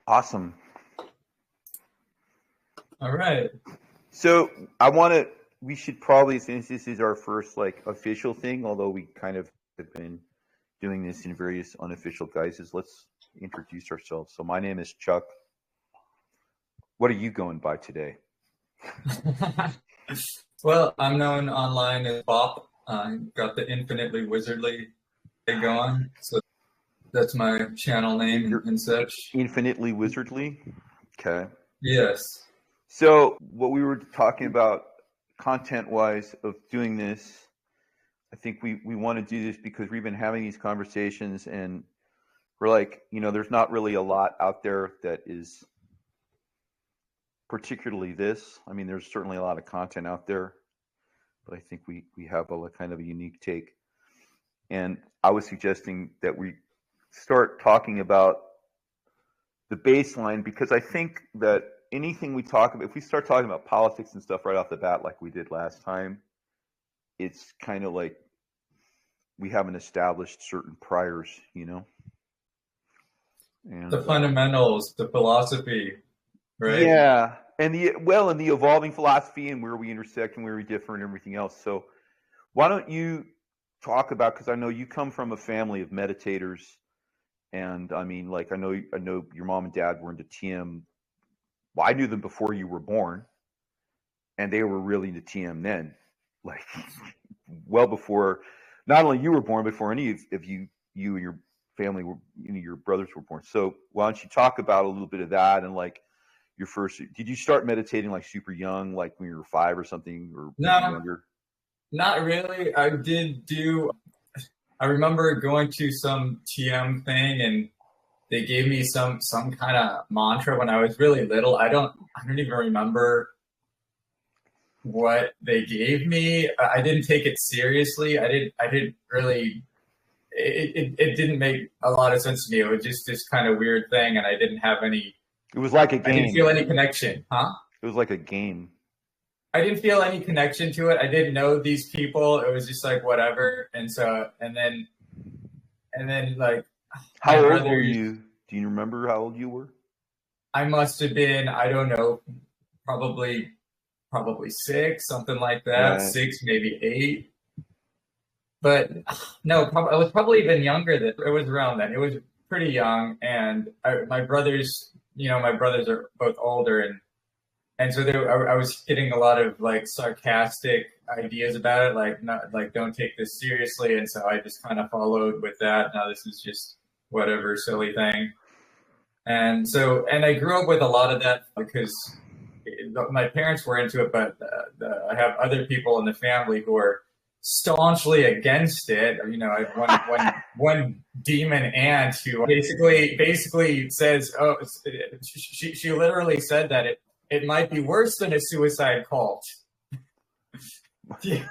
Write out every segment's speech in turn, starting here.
Awesome. All right. So we should probably, since this is our first like official thing, although we kind of have been doing this in various unofficial guises, let's introduce ourselves. So my name is Chuck. What are you going by today? Well, I'm known online as Bop. I got the infinitely wizardly thing going, so that's my channel name You're and such. infinitely wizardly. Okay. Yes. So what we were talking about content-wise of doing this, I think we want to do this because we've been having these conversations and we're like, there's not really a lot out there that is particularly this. I mean, there's certainly a lot of content out there, but I think we have a kind of a unique take. And I was suggesting that we start talking about the baseline, because I think that anything we talk about, if we start talking about politics and stuff right off the bat, like we did last time, it's kind of like we haven't established certain priors, And The fundamentals, the philosophy, right? Yeah, and the evolving philosophy and where we intersect and where we differ and everything else. So why don't you talk about, because I know you come from a family of meditators, and I mean, like I know your mom and dad were into TM. Well, I knew them before you were born, and they were really into TM then, like well before not only you were born, before any of you and your family were, your brothers were born. So why don't you talk about a little bit of that, and like your first, did you start meditating like super young, like when you were 5 or something, or No, younger? not really. I remember going to some TM thing and they gave me some kind of mantra when I was really little. I don't even remember what they gave me. I didn't take it seriously. I didn't really it didn't make a lot of sense to me. It was just this kind of weird thing and I didn't have any It was like a I didn't game. feel any connection, huh? It was like a game. I didn't feel any connection to it. I didn't know these people. It was just like whatever. And then like How my old were brothers, you? Do you remember how old you were? I must have been, I don't know, probably 6, something like that. Right. 6, maybe 8. But no, I was probably even younger than it was around then. It was pretty young, and my brothers, my brothers are both older, and so I was getting a lot of like sarcastic ideas about it, like not like don't take this seriously, and so I just kind of followed with that. Now this is just whatever silly thing, and I grew up with a lot of that because my parents were into it, but I have other people in the family who are staunchly against it. I have one demon aunt who basically says, "Oh, she literally said that it might be worse than a suicide cult." TM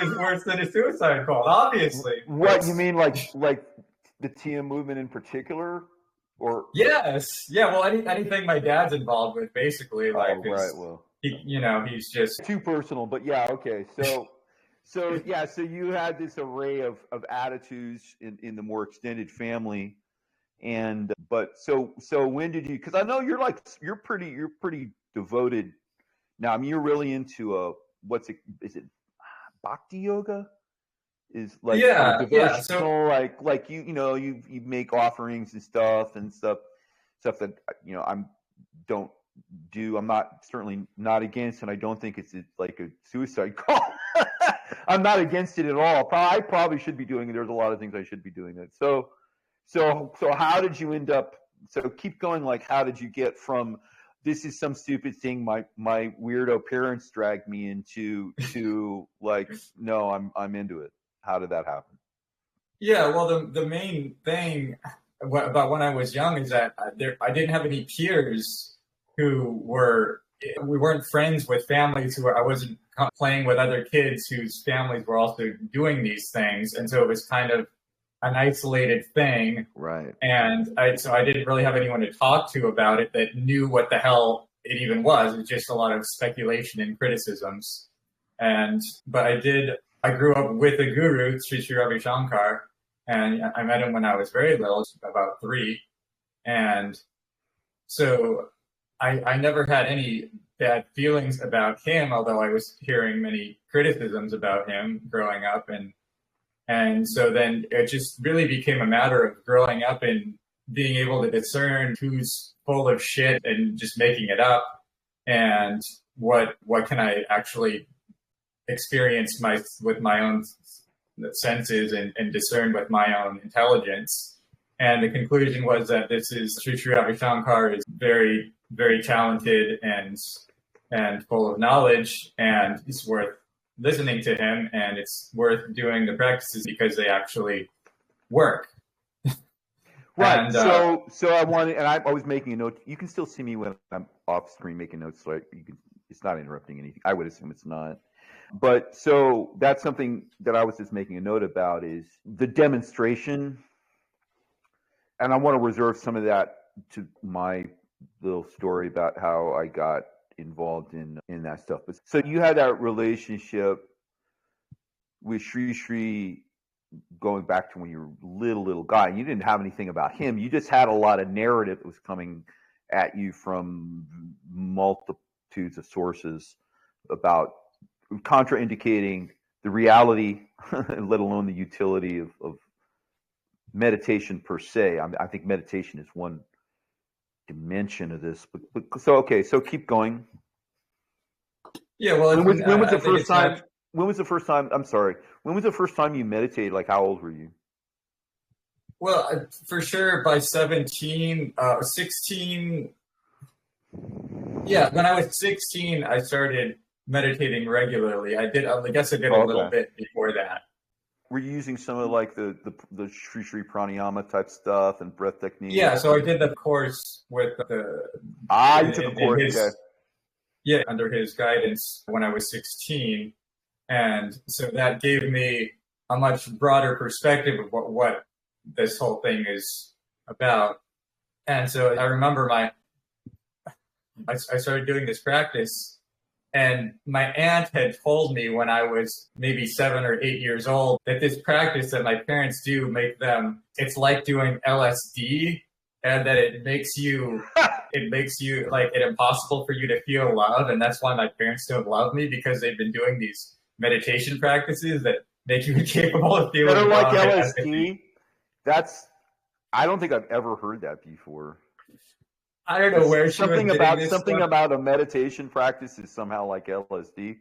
is worse than a suicide cult, obviously. What you mean, like the TM movement in particular, or? Yes, yeah. Well, anything my dad's involved with, basically, like, Right. Well, he's just too personal, but yeah, okay. So yeah, so you had this array of attitudes in the more extended family, and but so when did you? Because I know you're pretty devoted. Now, I mean, you're really into is it bhakti yoga? Is like devotional, So like you make offerings and stuff that I'm don't do. I'm not certainly not against, and I don't think it's like a suicide call. I'm not against it at all. I probably should be doing it. There's a lot of things I should be doing that. So how did you end up? So keep going. Like, how did you get from this is some stupid thing my weirdo parents dragged me into to like, no, I'm into it. How did that happen? yeah, well, the main thing about when I was young is that I didn't have any peers who we weren't friends with families I wasn't playing with other kids whose families were also doing these things, and so it was kind of an isolated thing. Right. And so I didn't really have anyone to talk to about it that knew what the hell it even was. It was just a lot of speculation and criticisms. But I grew up with a guru, Sri Ravi Shankar, and I met him when I was very little, about 3. And So I never had any bad feelings about him, although I was hearing many criticisms about him growing up. And so then it just really became a matter of growing up and being able to discern who's full of shit and just making it up, and what can I actually experience with my own senses and discern with my own intelligence. And the conclusion was that this is Sri Ravi Shankar is very, very talented and full of knowledge, and it's worth listening to him, and it's worth doing the practices because they actually work. Right. And So I wanted, and I was making a note. You can still see me when I'm off screen making notes, so you can. It's not interrupting anything. I would assume it's not. But so that's something that I was just making a note about is the demonstration, and I want to reserve some of that to my little story about how I got involved in that stuff. But so you had that relationship with Sri going back to when you were little guy. You didn't have anything about him. You just had a lot of narrative that was coming at you from multitudes of sources about contraindicating the reality, let alone the utility of meditation per se. I think meditation is one dimension of this. But so okay, so keep going. Yeah, well, when was the first time? When was the first time? I'm sorry. When was the first time you meditated? Like, how old were you? Well, for sure by 17, 16. Yeah, when I was 16, I started meditating regularly. I guess I did a little bit before that. Were you using some of like the Sri pranayama type stuff and breath techniques? Yeah, so I did the course with the. You took a course. Yeah, under his guidance when I was 16, and so that gave me a much broader perspective of what this whole thing is about. And so I remember I started doing this practice, and my aunt had told me when I was maybe 7 or 8 years old that this practice that my parents do it's like doing LSD, and that it makes you like it impossible for you to feel love. And that's why my parents don't love me, because they've been doing these meditation practices that make you incapable of feeling love. Like LSD? I don't think I've ever heard that before. I don't know where something about a meditation practice is somehow like LSD,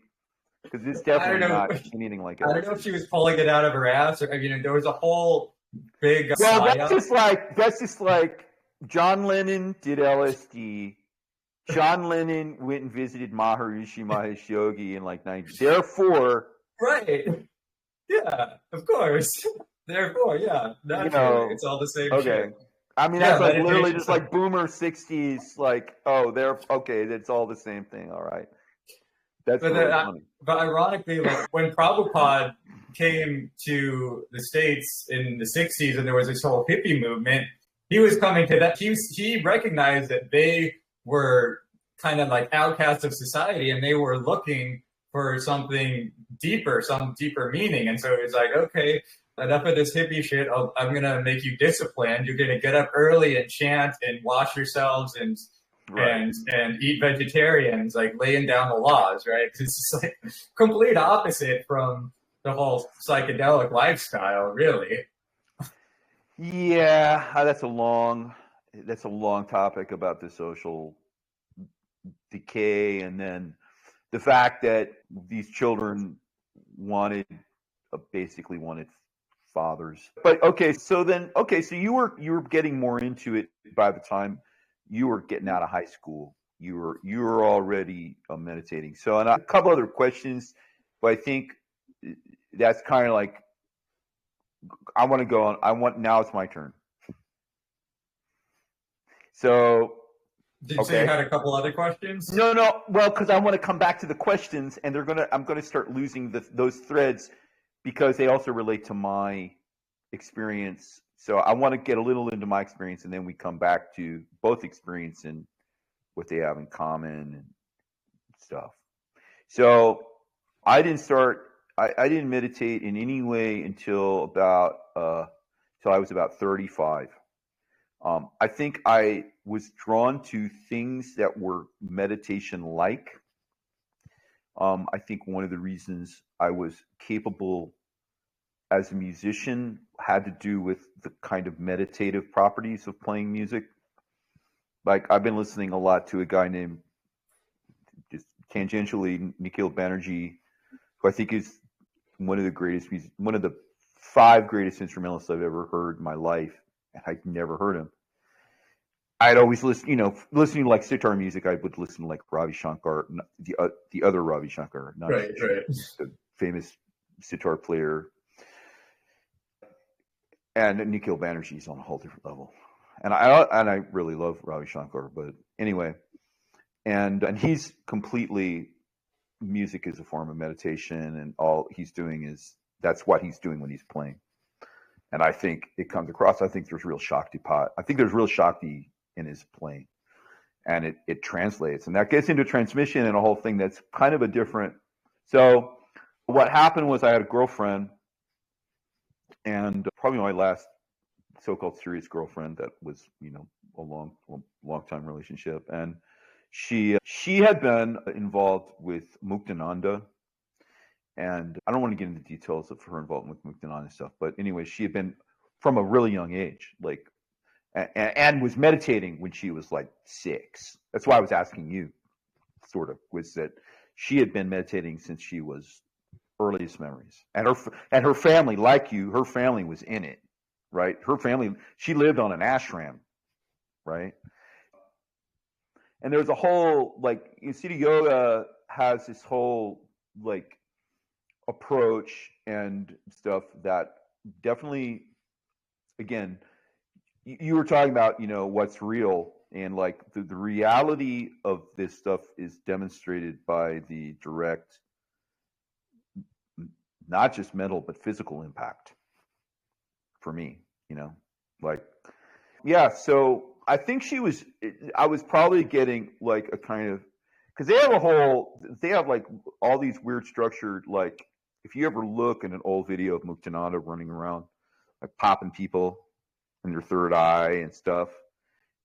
because it's definitely not anything like LSD. I don't know if she was pulling it out of her ass, or there was a whole big. Well, that's just like John Lennon did LSD. John Lennon went and visited Maharishi Mahesh Yogi in like 90. Therefore, right? Yeah, of course. Therefore, yeah, naturally, it's all the same shit. I mean, that's like literally just like boomer 60s, like, that's all the same thing. All right. That's really funny. But ironically, like when Prabhupada came to the States in the 60s and there was this whole hippie movement, he was coming to that. He recognized that they were kind of like outcasts of society, and they were looking for something deeper, some deeper meaning. And so he's like, okay, enough of this hippie shit. I'm going to make you disciplined. You're going to get up early and chant and wash yourselves and eat vegetarians, like laying down the laws, right? Because it's just like complete opposite from the whole psychedelic lifestyle, really. Yeah, that's a long topic about the social decay, and then the fact that these children basically wanted fathers. But so you were getting more into it by the time you were getting out of high school. You were already meditating. So, and a couple other questions, but I think that's kind of like I want to go on. Now it's my turn. So, did you say you had a couple other questions? No. Well, because I want to come back to the questions, and I'm gonna start losing those threads, because they also relate to my experience. So I want to get a little into my experience, and then we come back to both experience and what they have in common and stuff. So I didn't meditate in any way until I was about 35. I think I was drawn to things that were meditation like. I think one of the reasons I was capable as a musician had to do with the kind of meditative properties of playing music. Like I've been listening a lot to a guy named, just tangentially, Nikhil Banerjee, who I think is one of the greatest one of the 5 greatest instrumentalists I've ever heard in my life, and I'd never heard him. I'd always listen, listening to like sitar music. I would listen to like Ravi Shankar, the other Ravi Shankar, not Right. the famous sitar player. And Nikhil Banerjee's on a whole different level, and I really love Ravi Shankar, but anyway, and he's completely, music is a form of meditation, and all he's doing is, that's what he's doing when he's playing, and I think it comes across. I think there's real Shaktipat. I think there's real Shakti in his playing, and it translates, and that gets into transmission and a whole thing that's kind of a different. So what happened was I had a girlfriend, and probably my last so-called serious girlfriend that was, a long time relationship, and she had been involved with Muktananda, and I don't want to get into details of her involvement with Muktananda stuff, but anyway, she had been from a really young age, like, and was meditating when she was like 6. That's why I was asking you, sort of, was that she had been meditating since she was earliest memories, and her family, like you, her family was in it, right? Her family, she lived on an ashram, right? And there's a whole, like, Siddha Yoga has this whole like approach and stuff that definitely, again, you were talking about, what's real, and like the reality of this stuff is demonstrated by the direct, not just mental but physical impact for me, like, yeah. So I think I was probably getting like a kind of, because they have like all these weird structured, like, if you ever look at an old video of Muktananda running around, like popping people in their third eye and stuff.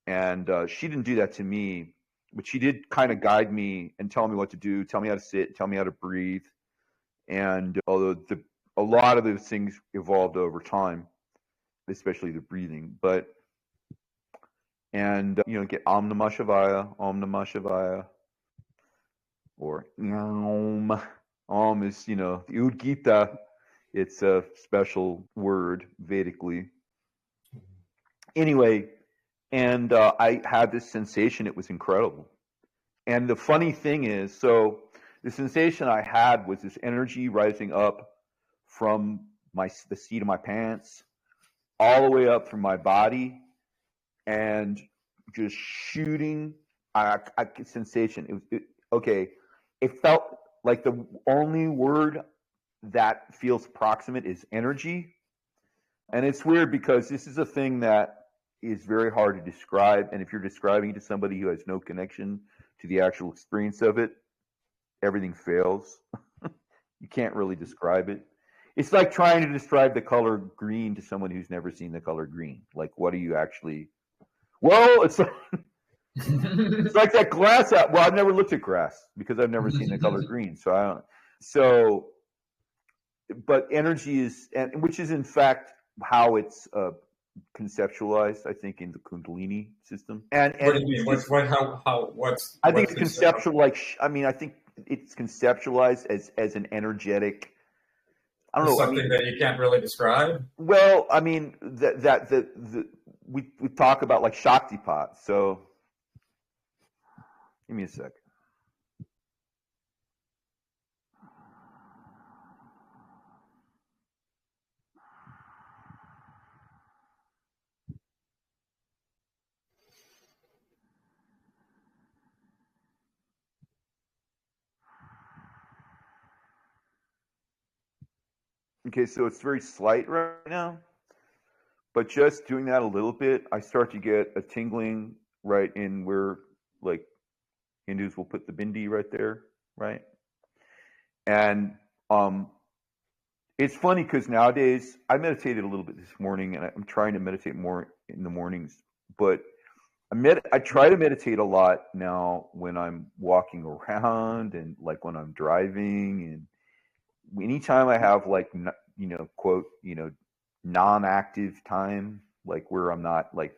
And she didn't do that to me, but she did kind of guide me and tell me what to do, tell me how to sit, tell me how to breathe. And although a lot of those things evolved over time, especially the breathing, get Om Namah Shivaya, Om Namah Shivaya, or Om. Om is, the Udgita. It's a special word Vedically. Anyway, and I had this sensation. It was incredible. And the funny thing is, so the sensation I had was this energy rising up from the seat of my pants, all the way up through my body, and just shooting. Sensation. Okay. It felt like the only word that feels proximate is energy. And it's weird because this is a thing that is very hard to describe. And if you're describing it to somebody who has no connection to the actual experience of it, everything fails. You can't really describe it. It's like trying to describe the color green to someone who's never seen the color green. Like, what do you actually? Well, it's like, it's like that grass. Well, I've never looked at grass because I've never seen the color green. So I don't. So, but energy is, and which is in fact how it's conceptualized, I think, in the Kundalini system. And what do you mean? What's I think it's conceptual. Like, I think it's conceptualized as an energetic. I don't know, something that you can't really describe. Well, I mean we talk about like Shaktipat. So give me a sec. Okay, so it's very slight right now, but just doing that a little bit, I start to get a tingling right in where, like, Hindus will put the bindi right there, right? And it's funny because nowadays I meditated a little bit this morning, and I'm trying to meditate more in the mornings but I try to meditate a lot now when I'm walking around and like when I'm driving, and anytime I have like quote non-active time, like where I'm not like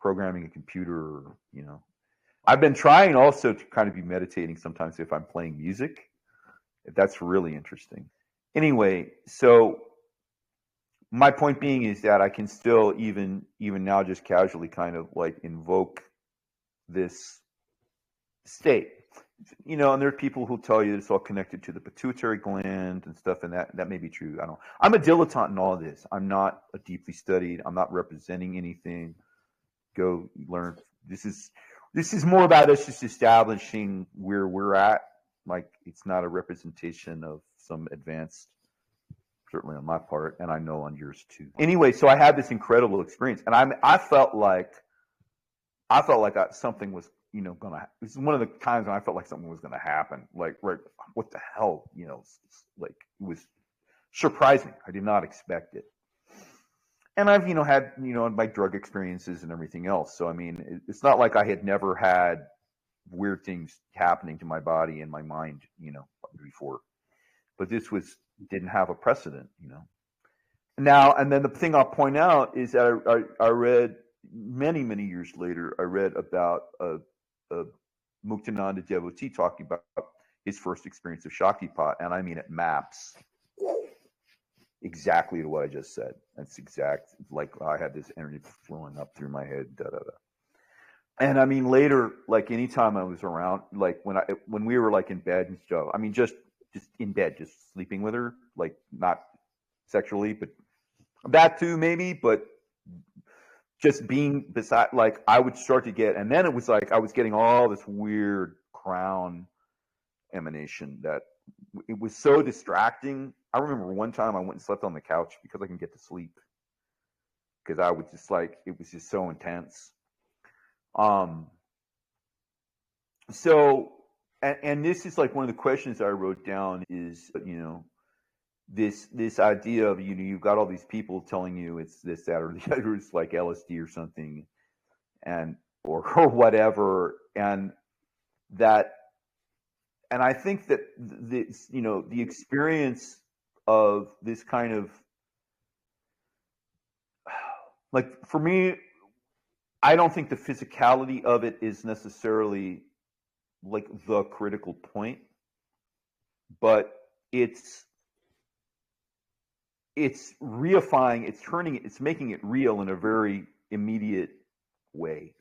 programming a computer, or I've been trying also to kind of be meditating sometimes if I'm playing music. That's really interesting. Anyway, so my point being is that I can still even now just casually kind of like invoke this state. And there are people who tell you it's all connected to the pituitary gland and stuff, and that may be true. I don't. I'm a dilettante in all this. I'm not a deeply studied. I'm not representing anything. Go learn. This is more about us just establishing where we're at. Like, it's not a representation of some advanced, certainly on my part, and I know on yours too. Anyway, so I had this incredible experience, and I felt like something was gonna. This is one of the times when I felt like something was gonna happen. Like, right, what the hell, like, it was surprising. I did not expect it. And I've had my drug experiences and everything else. So I mean, it's not like I had never had weird things happening to my body and my mind, before. But this didn't have a precedent, Now, and then the thing I'll point out is that I read many, many years later, I read about a Muktananda devotee talking about his first experience of Shaktipat, and I mean, it maps exactly to what I just said. That's exact, like I had this energy flowing up through my head, da da da. And I mean, later, like anytime I was around, like when we were like in bed and stuff, I mean, just in bed, just sleeping with her, like not sexually, but that too maybe, but just being beside, like I would start to get, and then it was like I was getting all this weird crown emanation that it was so distracting. I remember one time I went and slept on the couch because I couldn't get to sleep, because I was just like, it was just so intense. So, and this is like one of the questions I wrote down is, this idea of, you've got all these people telling you it's this, that, or the other, it's like LSD or something, or whatever. And I think that this, the experience of this kind of, like, for me, I don't think the physicality of it is necessarily like the critical point, but it's reifying, it's making it real in a very immediate way,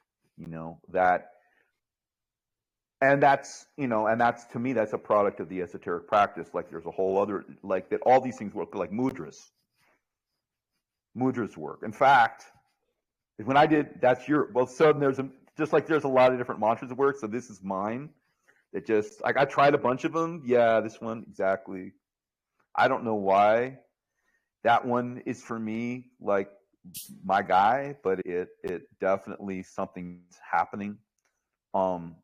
and that's to me, that's a product of the esoteric practice. Like, there's a whole other, like, that all these things work, like mudras work. In fact, when I did, so there's there's a lot of different mantras that work. So this is mine. That just, I tried a bunch of them. Yeah, this one exactly. I don't know why that one is for me, like my guy, but it definitely, something's happening. And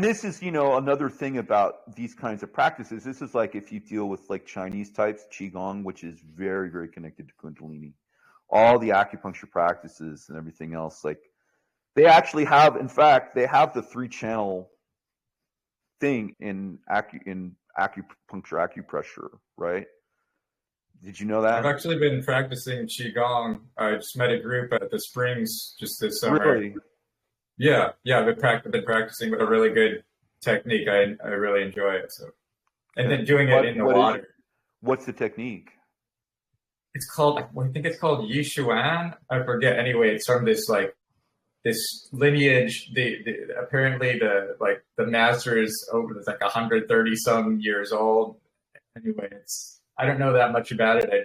this is, another thing about these kinds of practices. This is like if you deal with like Chinese types, Qigong, which is very, very connected to Kundalini. All the acupuncture practices and everything else, like they actually have, in fact, they have the 3-channel thing in acupuncture, acupressure, right? Did you know that? I've actually been practicing Qigong. I just met a group at the Springs just this summer. Really? Yeah. I've been practicing with a really good technique. I really enjoy it. So, and then doing it in the water. What's the technique? It's called, I think it's called Yishuan. I forget. Anyway, it's from this lineage. Apparently the master is over. It's like 130 some years old. Anyway, I don't know that much about it. I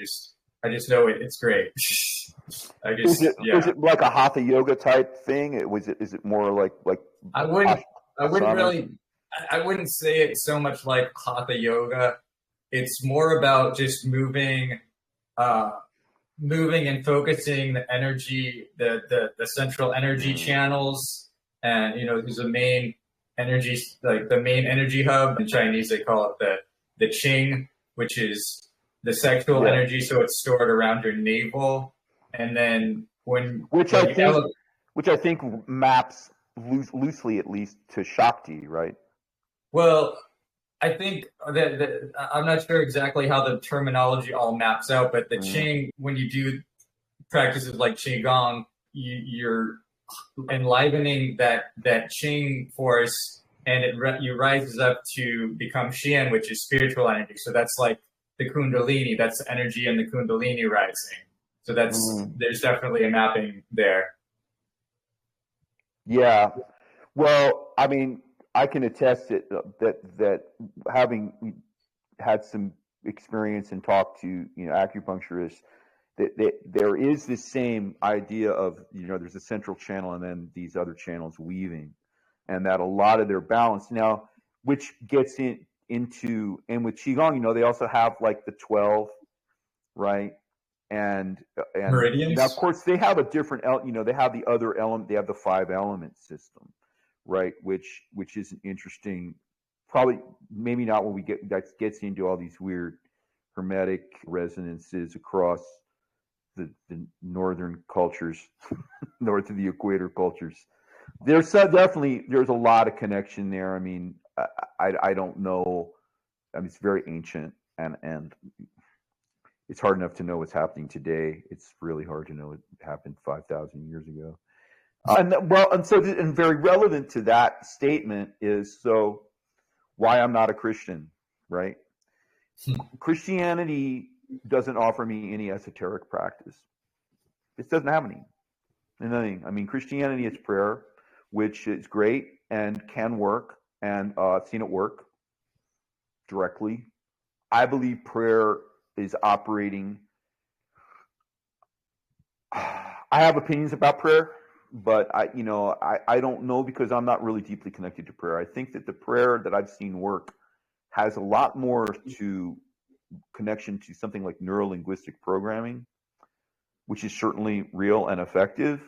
just know it's great. Is it like a hatha yoga type thing? Is it more like I wouldn't say it's so much like hatha yoga. It's more about just moving and focusing the energy, the central energy channels, and there's a main energy, like the main energy hub. In Chinese, they call it the Qing, which is the sexual energy. So it's stored around your navel, and then which when I you think which I think maps loosely at least to Shakti, right? well, I think that I'm not sure exactly how the terminology all maps out, but the Mm. Qing, when you do practices like Qigong, you're enlivening that Qing force, and you rises up to become Xian, which is spiritual energy. So that's like the Kundalini. That's the energy in the Kundalini rising. So Mm. there's definitely a mapping there. Yeah. Well, I mean, I can attest that having had some experience and talked to acupuncturists, that there is this same idea of there's a central channel and then these other channels weaving, and that a lot of their balance now, which gets into, and with qigong, they also have like the 12, right? And now of Meridians. course they have a different they have the other element, they have the 5 element system, right? Which is an interesting, probably maybe not when we get that gets into all these weird hermetic resonances across the northern cultures, north of the equator cultures. There's a lot of connection there. I mean, I don't know. I mean, it's very ancient, and it's hard enough to know what's happening today. It's really hard to know what happened 5,000 years ago. And very relevant to that statement is, so why I'm not a Christian, right? Christianity doesn't offer me any esoteric practice. It doesn't have any. Nothing. I mean, Christianity is prayer, which is great and can work, and I've seen it work directly. I believe prayer is operating. I have opinions about prayer, but I don't know, because I'm not really deeply connected to prayer. I think that the prayer that I've seen work has a lot more to connection to something like neuro-linguistic programming, which is certainly real and effective,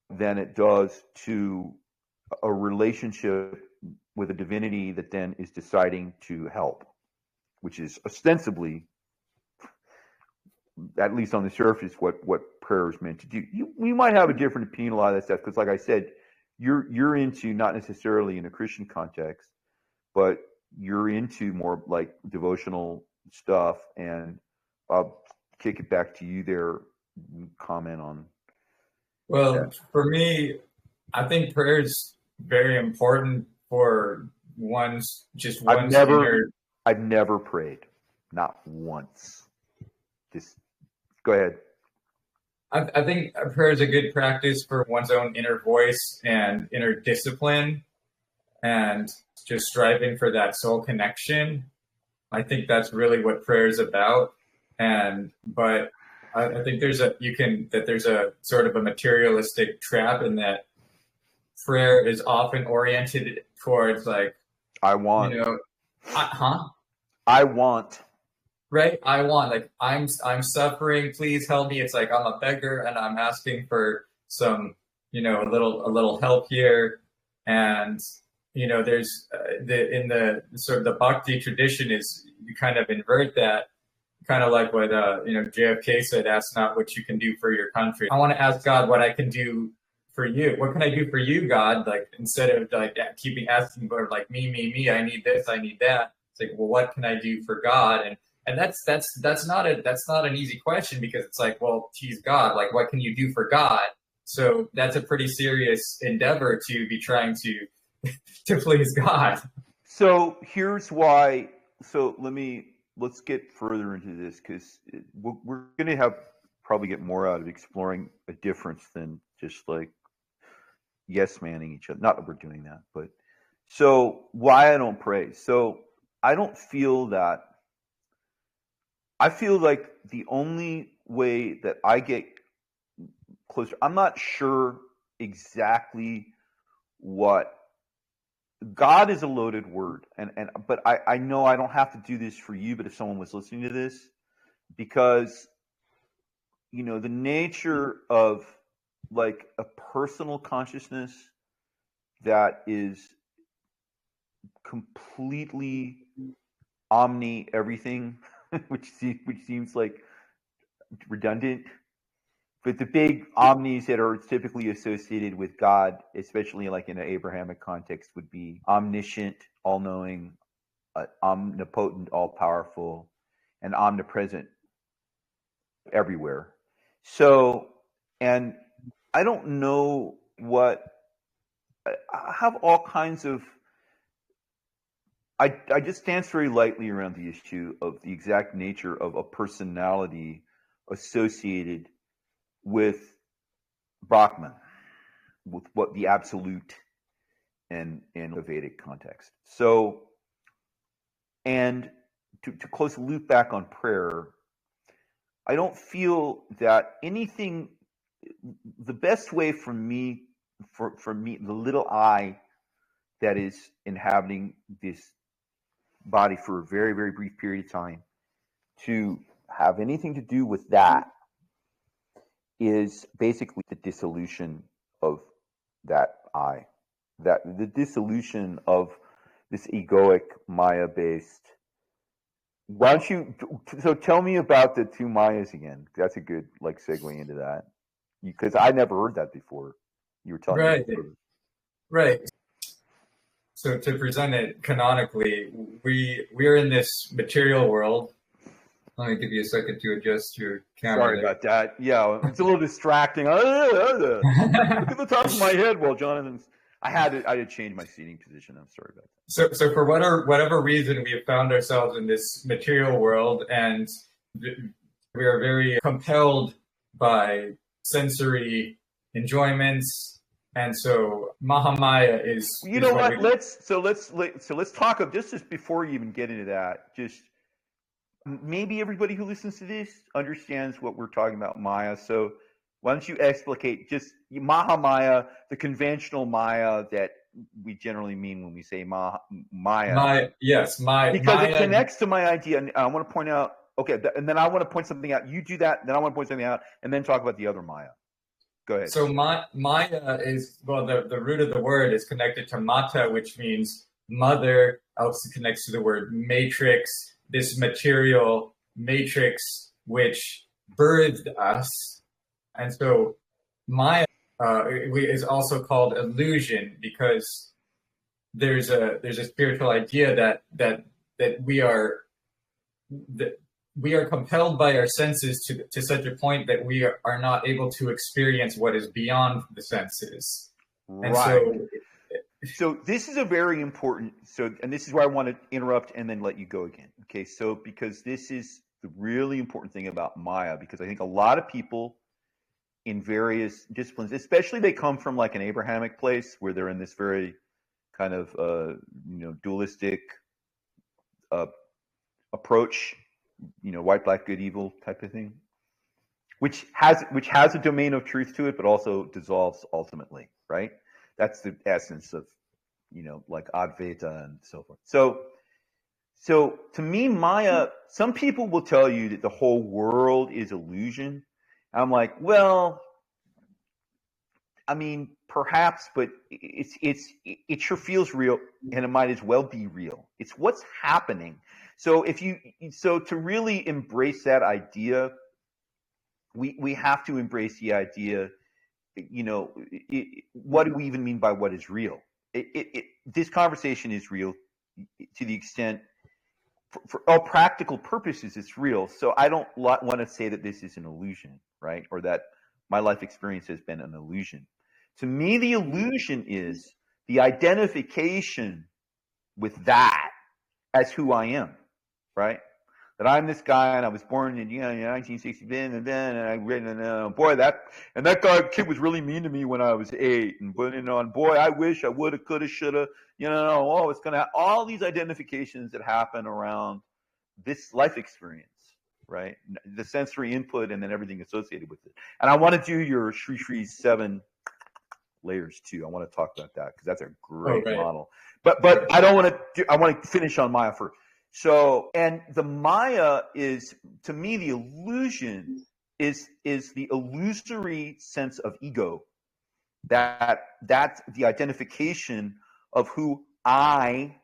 than it does to a relationship with a divinity that then is deciding to help, which is ostensibly, at least on the surface, what prayer is meant to do. We might have a different opinion on a lot of that stuff, because, like I said, you're into, not necessarily in a Christian context, but you're into more like devotional stuff. And I'll kick it back to you there. Comment on Well, that. for me, I think prayer is very important for I've one's never inner. I've never prayed, not once. Just go ahead. I think prayer is a good practice for one's own inner voice and inner discipline, and just striving for that soul connection. I think that's really what prayer is about. But I think there's a sort of a materialistic trap in that prayer is often oriented towards, like, I you want. know, huh? I want. Right? I want, like, I'm suffering, please help me. It's like I'm a beggar and I'm asking for some, a little help here. And there's in the sort of the bhakti tradition is you kind of invert that, kind of like what JFK said, ask not what you can do for your country. I want to ask God what I can do for you. What can I do for you, God? Like, instead of like keeping asking for like me, I need this, I need that. It's like, well, what can I do for God? And that's not an easy question, because it's like, well, he's God. Like, what can you do for God? So that's a pretty serious endeavor to be trying to to please God. So here's why. So let's get further into this, because we're going to have probably get more out of exploring a difference than just like yes manning each other. Not that we're doing that, but so why I don't pray. So I don't feel that. I feel like the only way that I get closer, I'm not sure exactly what. God is a loaded word, but I know I don't have to do this for you, but if someone was listening to this, because the nature of like a personal consciousness that is completely omni everything, which seems like redundant, but the big omnis that are typically associated with God, especially like in an Abrahamic context, would be omniscient, all-knowing, omnipotent, all-powerful, and omnipresent everywhere. So, and I don't know what, I have all kinds of, I just dance very lightly around the issue of the exact nature of a personality associated with Brahman, with what the absolute in the Vedic context. So, and to close the loop back on prayer, I don't feel that anything, the best way for me, the little I that is inhabiting this body for a very, very brief period of time, to have anything to do with that is basically the dissolution of that I, that the dissolution of this egoic Maya-based. Why don't you? So tell me about the two Mayas again. That's a good segue into that, because I never heard that before. You were telling Right, me. right. So to present it canonically, we are in this material world. Let me give you a second to adjust your camera. Sorry about that. Yeah, it's a little distracting. Look at the top of my head while Jonathan's. I had to change my seating position. I'm sorry about that. So for whatever reason, we have found ourselves in this material world, and we are very compelled by sensory enjoyments. And so Mahamaya is. You know what? Let's talk of just before you even get into that. Just maybe everybody who listens to this understands what we're talking about, Maya. So why don't you explicate just Mahamaya, the conventional Maya that we generally mean when we say Maya. Because Maya, it connects to my idea. And I want to point out, okay, and then I want to point something out. You do that, then I want to point something out, and then talk about the other Maya. Go ahead. So Maya is, well, the root of the word is connected to Mata, which means mother. Also connects to the word matrix, this material matrix which birthed us. And so Maya is also called illusion, because there's a spiritual idea that we are compelled by our senses to such a point that we are not able to experience what is beyond the senses. Right. And so this is a very important, and this is where I want to interrupt and then let you go again. Okay, so because this is the really important thing about Maya, because I think a lot of people in various disciplines, especially they come from like an Abrahamic place where they're in this very kind of dualistic approach, white, black, good, evil type of thing, which has a domain of truth to it, but also dissolves ultimately, right? That's the essence of, like Advaita and so forth. So to me, Maya, some people will tell you that the whole world is illusion. I'm like, well, I mean, perhaps, but it sure feels real, and it might as well be real. It's what's happening. So to really embrace that idea, we have to embrace the idea. What do we even mean by what is real? This conversation is real to the extent, for all practical purposes, it's real. So I don't want to say that this is an illusion, right? Or that my life experience has been an illusion. To me, the illusion is the identification with that as who I am, right? That I'm this guy, and I was born in 1960, and I read, and boy, that kid was really mean to me when I was 8, and boy, I wish I woulda, coulda, shoulda, it's gonna all these identifications that happen around this life experience, right? The sensory input, and then everything associated with it. And I want to do your Sri Sri 7 layers too. I want to talk about that because that's a great model. But I don't want to. I want to finish on Maya first. So, and the Maya is, to me, the illusion is the illusory sense of ego. That's the identification of who I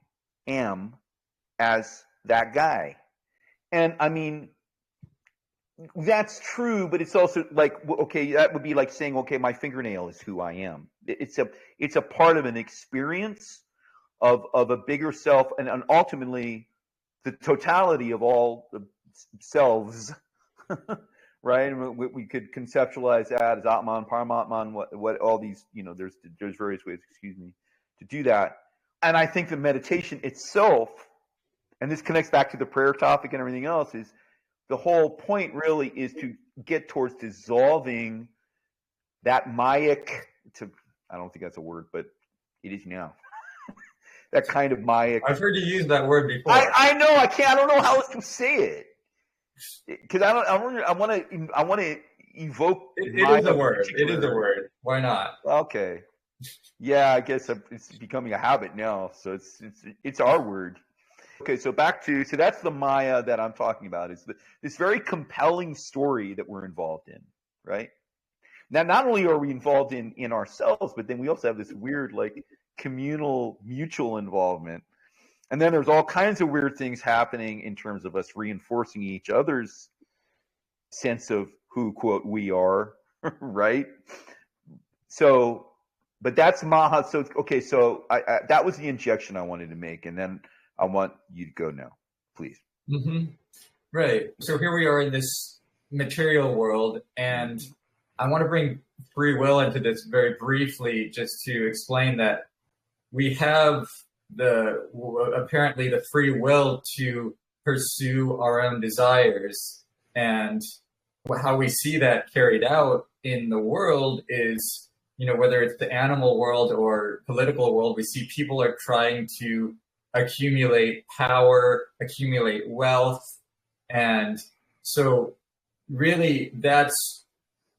am as that guy. And I mean, That's true, but it's also like, okay, that would be like saying, okay, my fingernail is who I am. It's a part of an experience of a bigger self, and ultimately the totality of all the selves, right? And we could conceptualize that as Atman, Paramatman, what all these, there's various ways, excuse me, to do that. And I think the meditation itself, and this connects back to the prayer topic and everything else, is the whole point really is to get towards dissolving that Mayic, I don't think that's a word, but it is now. That kind of Mayic. I've heard you use that word before. I know, I don't know how else to say it. Because I want to evoke. It is a word. It is a word. Why not? Okay. Yeah, I guess it's becoming a habit now. So it's our word. Okay, so that's the Maya that I'm talking about. It's this very compelling story that we're involved in, right? Now, not only are we involved in ourselves, but then we also have this weird, like, communal, mutual involvement. And then there's all kinds of weird things happening in terms of us reinforcing each other's sense of who, quote, we are, right? So, but that's Maha. So, okay, so that was the injection I wanted to make. And then I want you to go now, please. Mm-hmm. Right. So here we are in this material world, and I want to bring free will into this very briefly, just to explain that we have apparently the free will to pursue our own desires, and how we see that carried out in the world is, whether it's the animal world or political world, we see people are trying to accumulate power, accumulate wealth. And so really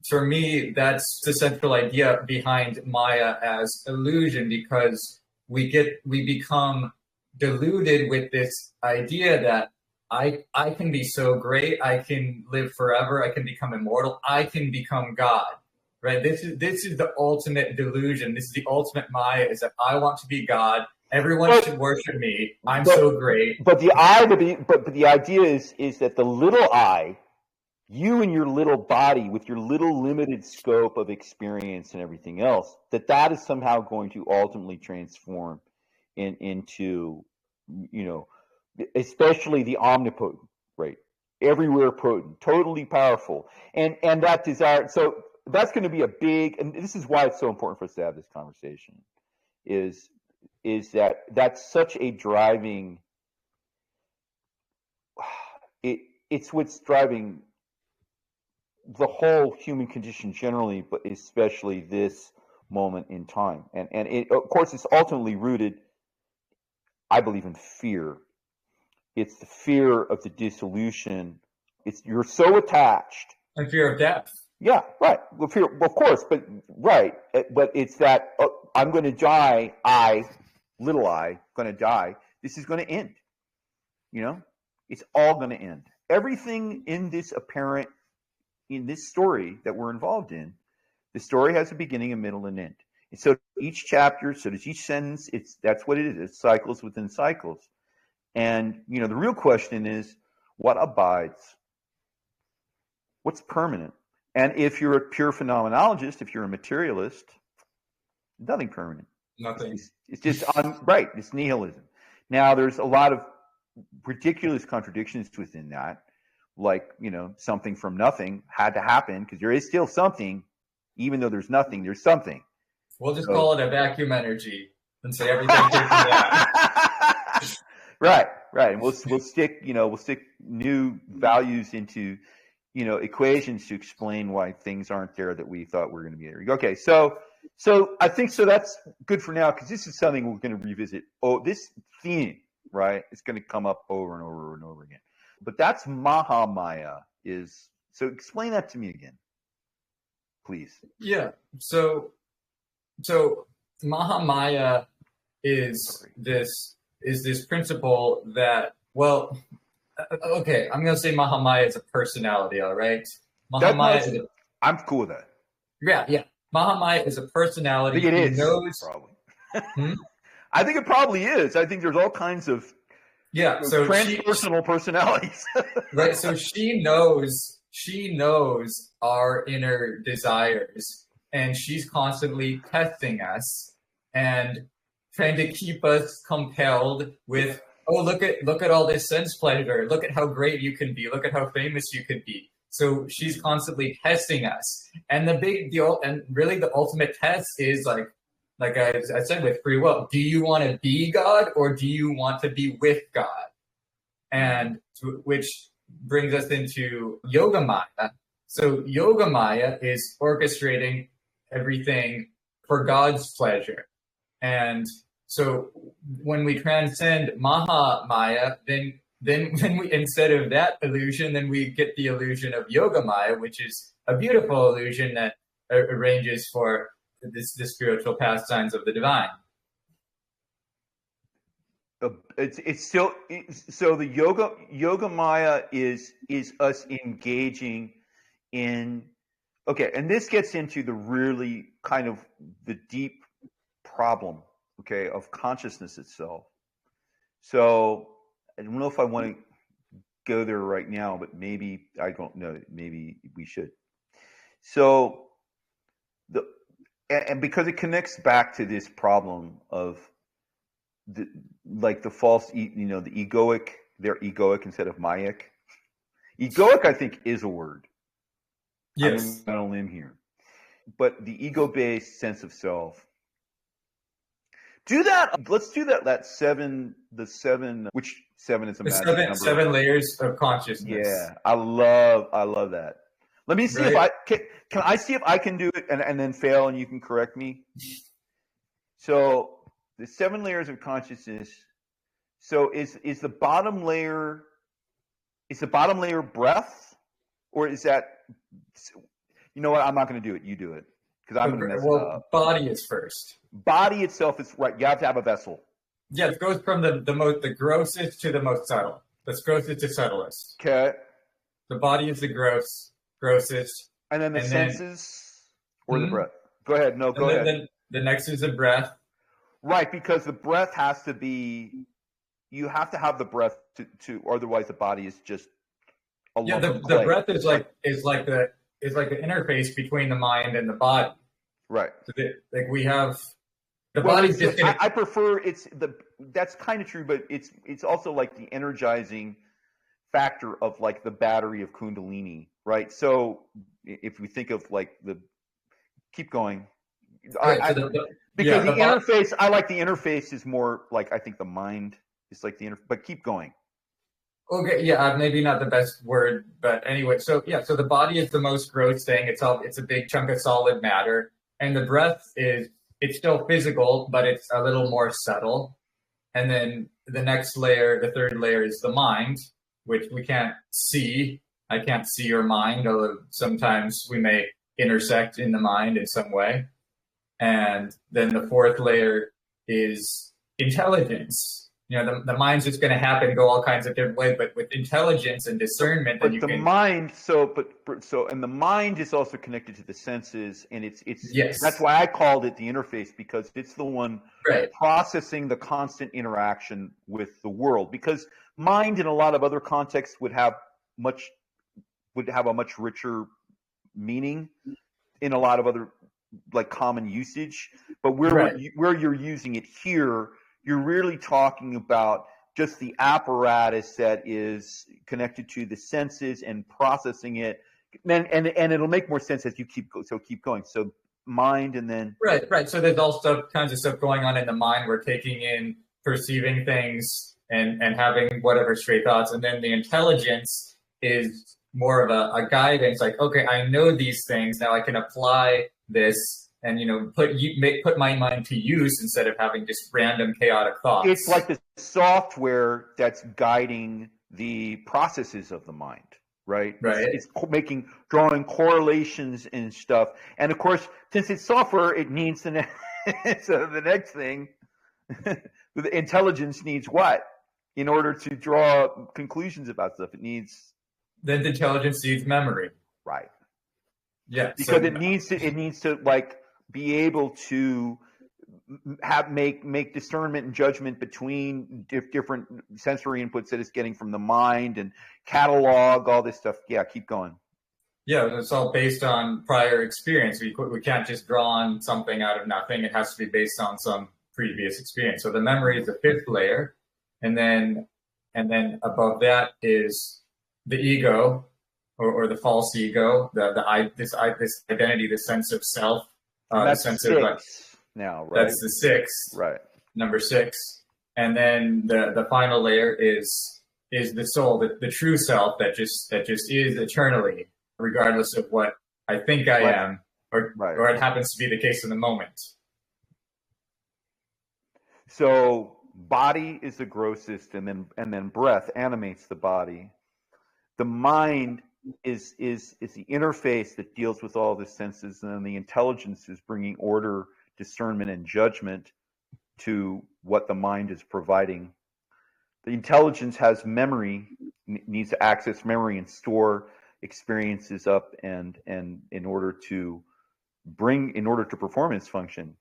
for me, that's the central idea behind Maya as illusion, because we become deluded with this idea that I can be so great, I can live forever, I can become immortal, I can become God. Right? This is the ultimate delusion. This is the ultimate Maya, is that I want to be God. Everyone should worship me. I'm so great. But the idea is that the little I, you and your little body with your little limited scope of experience and everything else, that is somehow going to ultimately transform into, especially the omnipotent, right? Everywhere potent, totally powerful. And that desire, so that's going to be a big, and this is why it's so important for us to have this conversation, is that's such a driving, it's what's driving the whole human condition generally, but especially this moment in time. And of course, it's ultimately rooted, I believe, in fear. It's the fear of the dissolution. You're so attached. And fear of death. Yeah, right. Well, fear, of course, but right. But it's that I'm going to die. Little I, going to die. This is going to end. It's all going to end. Everything in this story that we're involved in, the story has a beginning, a middle, and end. And so each chapter, so does each sentence. That's what it is. It's cycles within cycles. And the real question is, what abides? What's permanent? And if you're a pure phenomenologist, if you're a materialist, nothing permanent. Nothing. It's just right. It's nihilism. Now, there's a lot of ridiculous contradictions within that. Like, something from nothing had to happen because there is still something, even though there's nothing, there's something. We'll just call it a vacuum energy and say everything came from that. Right. And we'll stick new values into, equations to explain why things aren't there that we thought were going to be there. Okay, so I think that's good for now, because this is something we're going to revisit. Oh, this theme, right? It's going to come up over and over and over again. But that's Mahamaya is. So explain that to me again, please. Yeah. So Mahamaya is this principle that, well, okay, I'm going to say Mahamaya is a personality, all right? Mahamaya I'm cool with that. Yeah. Mahamaya is a personality. I think it is. Knows, probably. I think it probably is. I think there's all kinds of so transpersonal personalities. Right. So she knows she knows our inner desires, and she's constantly testing us and trying to keep us compelled with, oh, look at all this sense pleasure, look at how great you can be, look at how famous you could be. So she's constantly testing us, and the big deal, and really the ultimate test is I said with free will, do you want to be God or do you want to be with God? And which brings us into Yoga Maya. So Yoga Maya is orchestrating everything for God's pleasure. And so when we transcend Maha Maya, then when we, instead of that illusion, then we get the illusion of Yoga Maya, which is a beautiful illusion that arranges for the spiritual pastimes of the divine. It's still so the yoga Maya is us engaging in, okay, and this gets into the really kind of the deep problem, okay, of consciousness itself. So I don't know if I want to go there right now, but maybe, I don't know, maybe we should. So and because it connects back to this problem of the false, the egoic, they're egoic instead of myic. Egoic, I think, is a word. Yes. I'm on a limb here. But the ego-based sense of self. Do that. Let's do that. Which seven is a magic number. Seven layers of consciousness. Yeah, I love that. Let me see if I can I see if I can do it and then fail and you can correct me. So the 7 layers of consciousness. So is the bottom layer breath, or is that, you know what? I'm not going to do it. You do it, because I'm going to mess it up. Body is first. Body itself is right. You have to have a vessel. Yeah, it goes from the grossest to the most subtle. The grossest to subtlest. Okay. The body is the grossest. And then the senses, or the breath. Go ahead. No, go ahead. Then the next is the breath. Right, because the breath has to be, you have to have the breath to otherwise the body is just a lump of clay. The breath is like the interface between the mind and the body. Right. So we have the body's just gonna, I prefer that's kind of true, but it's also like the energizing factor of like the battery of Kundalini, right? So if we think of like keep going. Right, because the interface, I like the interface is more like, I think the mind is like the but keep going. Okay, yeah, maybe not the best word, but anyway, so the body is the most gross thing. It's a big chunk of solid matter, and the breath it's still physical, but it's a little more subtle. And then the next layer, the third layer, is the mind, which we can't see. I can't see your mind, although sometimes we may intersect in the mind in some way. And then the fourth layer is intelligence. The mind's just going to happen, go all kinds of different ways, but with intelligence and discernment, and the mind is also connected to the senses, and it's yes. That's why I called it the interface, because it's the one processing the constant interaction with the world. Because mind, in a lot of other contexts, would have a much richer meaning in a lot of other like common usage, but where you're using it here, you're really talking about just the apparatus that is connected to the senses and processing it, and it'll make more sense as you keep going. So mind, and then right. So there's all kinds of stuff going on in the mind. We're taking in, perceiving things, and having whatever stray thoughts, and then the intelligence is more of a guidance. Like, okay, I know these things now. I can apply this and put my mind to use instead of having just random chaotic thoughts. It's like the software that's guiding the processes of the mind, right? It's drawing correlations and stuff. And of course, since it's software, it needs so the next thing, the intelligence needs what? In order to draw conclusions about stuff, it needs. Then the intelligence needs memory. Right. Yeah, because it needs to like be able to make discernment and judgment between different sensory inputs that it's getting from the mind, and catalog all this stuff. Yeah, keep going. Yeah, it's all based on prior experience. We can't just draw on something out of nothing. It has to be based on some previous experience. So the memory is the fifth layer, and then above that is the ego, or the false ego, this identity, the sense of self, And the that's sense of six now, right? that's the sixth, Right. number six, and then the final layer is the soul, the true self that just is eternally, regardless of what I think I Right. am, or Right. or it happens to be the case in the moment. So body is the grossest, and then breath animates the body. The mind is the interface that deals with all the senses, and then the intelligence is bringing order, discernment, and judgment to what the mind is providing. The intelligence has memory, needs to access memory and store experiences up, and in order to perform its function.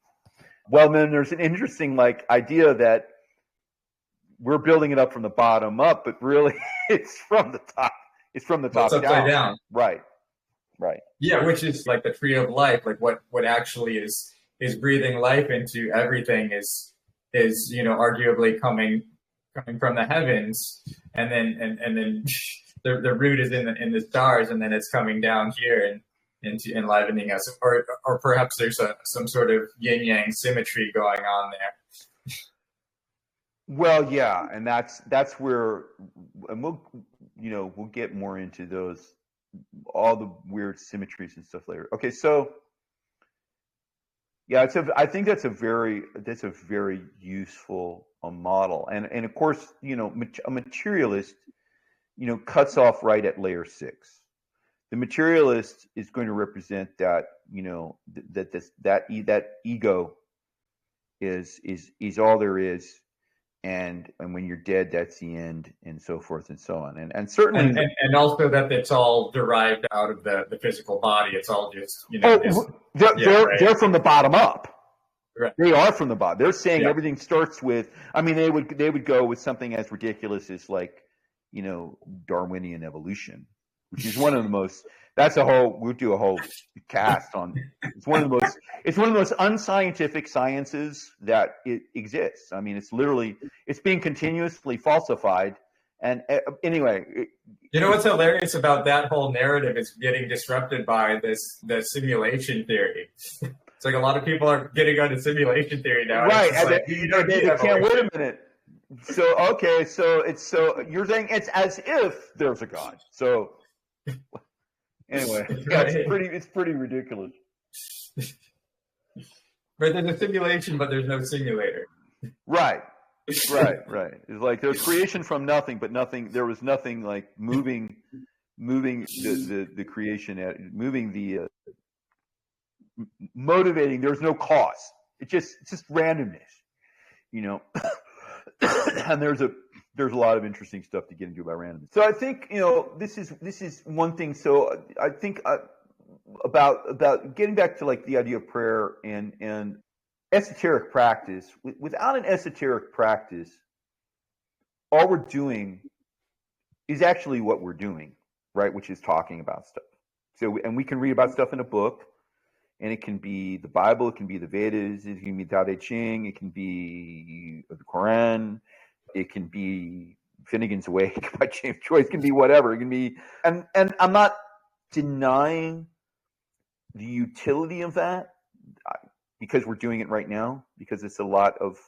Well, then there's an interesting idea that we're building it up from the bottom up, but really it's from the top. It's from the top down. Right. Yeah, which is like the tree of life. Like what actually is breathing life into everything is arguably coming from the heavens, and then the root is in the stars, and then it's coming down here and into enlivening us, or perhaps there's some sort of yin yang symmetry going on there. Well, yeah, and that's where, and we'll get more into those, all the weird symmetries and stuff later. Okay, so yeah, I think that's a very useful model, and of course, a materialist, cuts off right at layer 6. The materialist is going to represent that, that ego is all there is, and when you're dead, that's the end, and so forth and so on, and certainly, and also that it's all derived out of the physical body. It's all just they're from the bottom up. Right. They are from the bottom. They're saying everything starts with. I mean, they would go with something as ridiculous as Darwinian evolution, which is one of the most. We'll do a whole cast on. It's one of the most unscientific sciences that it exists. I mean, it's being continuously falsified. And anyway, what's hilarious about that whole narrative is getting disrupted by the simulation theory. It's like a lot of people are getting onto simulation theory now. Right. They can't wait a minute. So, okay. So you're saying it's as if there's a God. So anyway, it's pretty ridiculous. But there's a simulation, but there's no simulator. Right. It's like there's creation from nothing, but there was nothing like moving the creation, moving the, motivating. There's no cause. It's just randomness, and there's a lot of interesting stuff to get into about randomness. So I think this is one thing. So I think about getting back to the idea of prayer and esoteric practice. Without an esoteric practice, all we're doing is actually what we're doing, right? Which is talking about stuff. So, and we can read about stuff in a book. And it can be the Bible, it can be the Vedas, it can be Tao Te Ching, it can be the Quran, it can be Finnegan's Wake by James Joyce, it can be whatever. It can be, and I'm not denying the utility of that because we're doing it right now, because it's a lot of,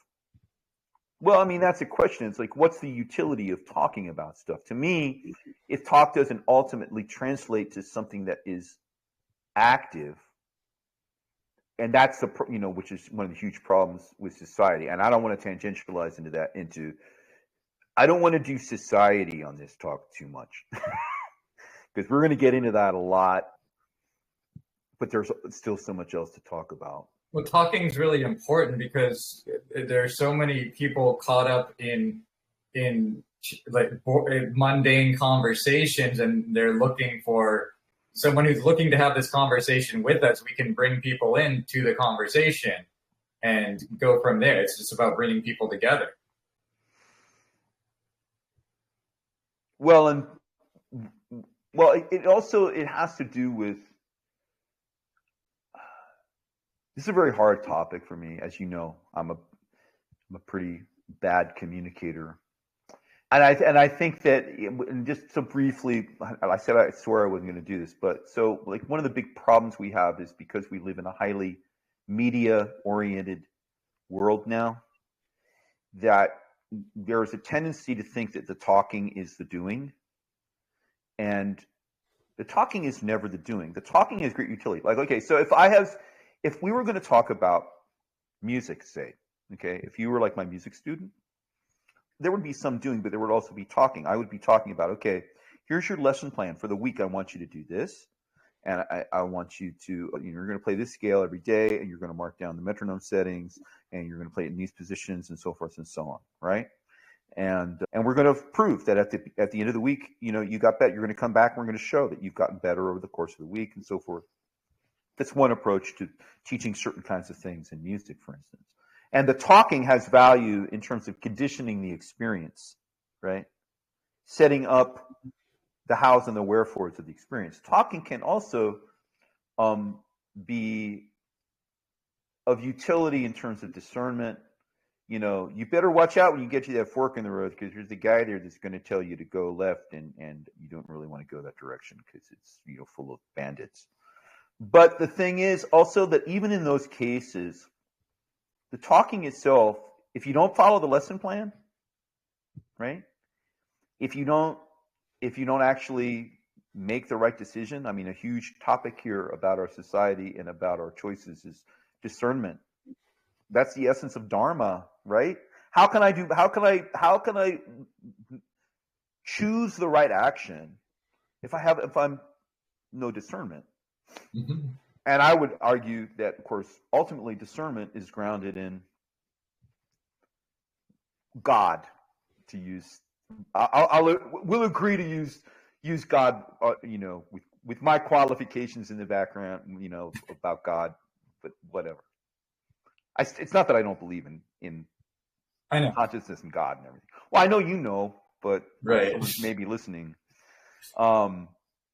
well, I mean, that's a question. It's like, what's the utility of talking about stuff? To me, if talk doesn't ultimately translate to something that is active, and that's which is one of the huge problems with society. And I don't want to tangentialize into that. I don't want to do society on this talk too much because we're going to get into that a lot. But there's still so much else to talk about. Well, talking is really important because there are so many people caught up in mundane conversations, and they're looking for someone who's looking to have this conversation with us. We can bring people into the conversation and go from there. It's just about bringing people together. Well, and Well, it has to do with, this is a very hard topic for me. As you know, I'm a pretty bad communicator. And I think that, and just so briefly, I said I swear I wasn't going to do this, but so like one of the big problems we have is because we live in a highly media oriented world now, that there's a tendency to think that the talking is the doing, and the talking is never the doing. The talking is great utility. Like, okay, so if we were going to talk about music, say, okay, if you were like my music student, there would be some doing, but there would also be talking. I would be talking about, okay, here's your lesson plan for the week. I want you to do this. And I want you to, you're going to play this scale every day, and you're going to mark down the metronome settings, and you're going to play it in these positions, and so forth and so on, right? And we're going to prove that at the end of the week, you got better. You're going to come back, and we're going to show that you've gotten better over the course of the week, and so forth. That's one approach to teaching certain kinds of things in music, for instance. And the talking has value in terms of conditioning the experience, right? Setting up the hows and the wherefores of the experience. Talking can also be of utility in terms of discernment. You better watch out when you get to that fork in the road, because there's a guy there that's going to tell you to go left, and you don't really want to go that direction because it's full of bandits. But the thing is also that even in those cases, the talking itself, if you don't follow the lesson plan, right? If you don't actually make the right decision, I mean, a huge topic here about our society and about our choices is discernment. That's the essence of Dharma, right? How can I choose the right action if I'm no discernment? Mm-hmm. And I would argue that, of course, ultimately discernment is grounded in God. To use, we'll agree to use God, with my qualifications in the background, about God, but whatever. It's not that I don't believe in I know. consciousness and God and everything. Well, I know, but Right. someone's maybe listening.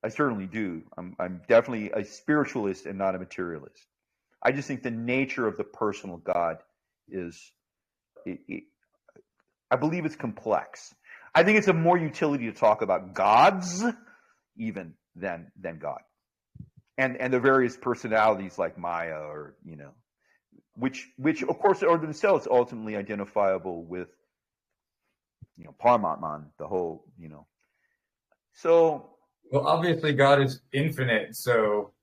I certainly do. I'm definitely a spiritualist and not a materialist. I just think the nature of the personal God is, I believe it's complex. I think it's a more utility to talk about gods even than God, and the various personalities like Maya, or which of course are themselves ultimately identifiable with Paramatman, the whole So Well, obviously, God is infinite, so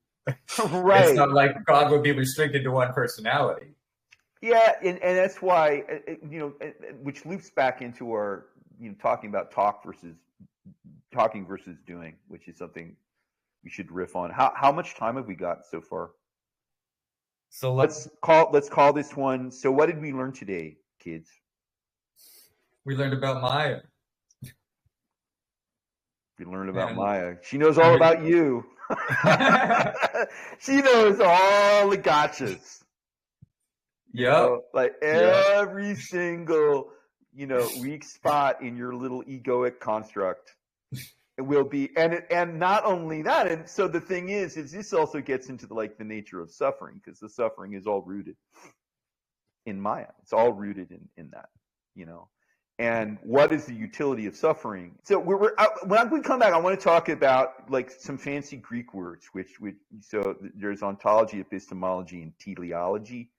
right. it's not like God would be restricted to one personality. Yeah, and that's why, which loops back into our, talking about talking versus doing, which is something we should riff on. How much time have we got so far? So Let's call this one. So what did we learn today, kids? we learned about Maya. We learned about And Maya. She knows all about you. She knows all the gotchas. Yep. Like every single, weak spot in your little egoic construct. It will be, and not only that, and so the thing is this also gets into the nature of suffering, because the suffering is all rooted in Maya. It's all rooted in that, And what is the utility of suffering? So when we come back, I want to talk about some fancy Greek words, so there's ontology, epistemology, and teleology.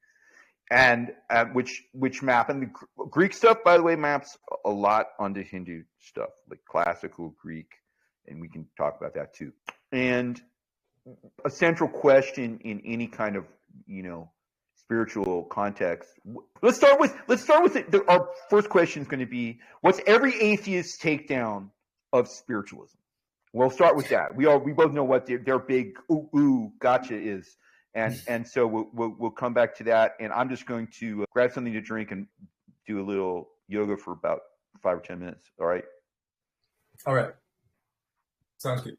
And which map, and the Greek stuff, by the way, maps a lot onto Hindu stuff, like classical Greek, and we can talk about that too. And a central question in any kind of spiritual context. Let's start with it. Our first question is going to be, what's every atheist's takedown of spiritualism? We'll start with that. We both know what their big gotcha is. And so we'll come back to that, and I'm just going to grab something to drink and do a little yoga for about 5 or 10 minutes. All right. All right. Sounds good.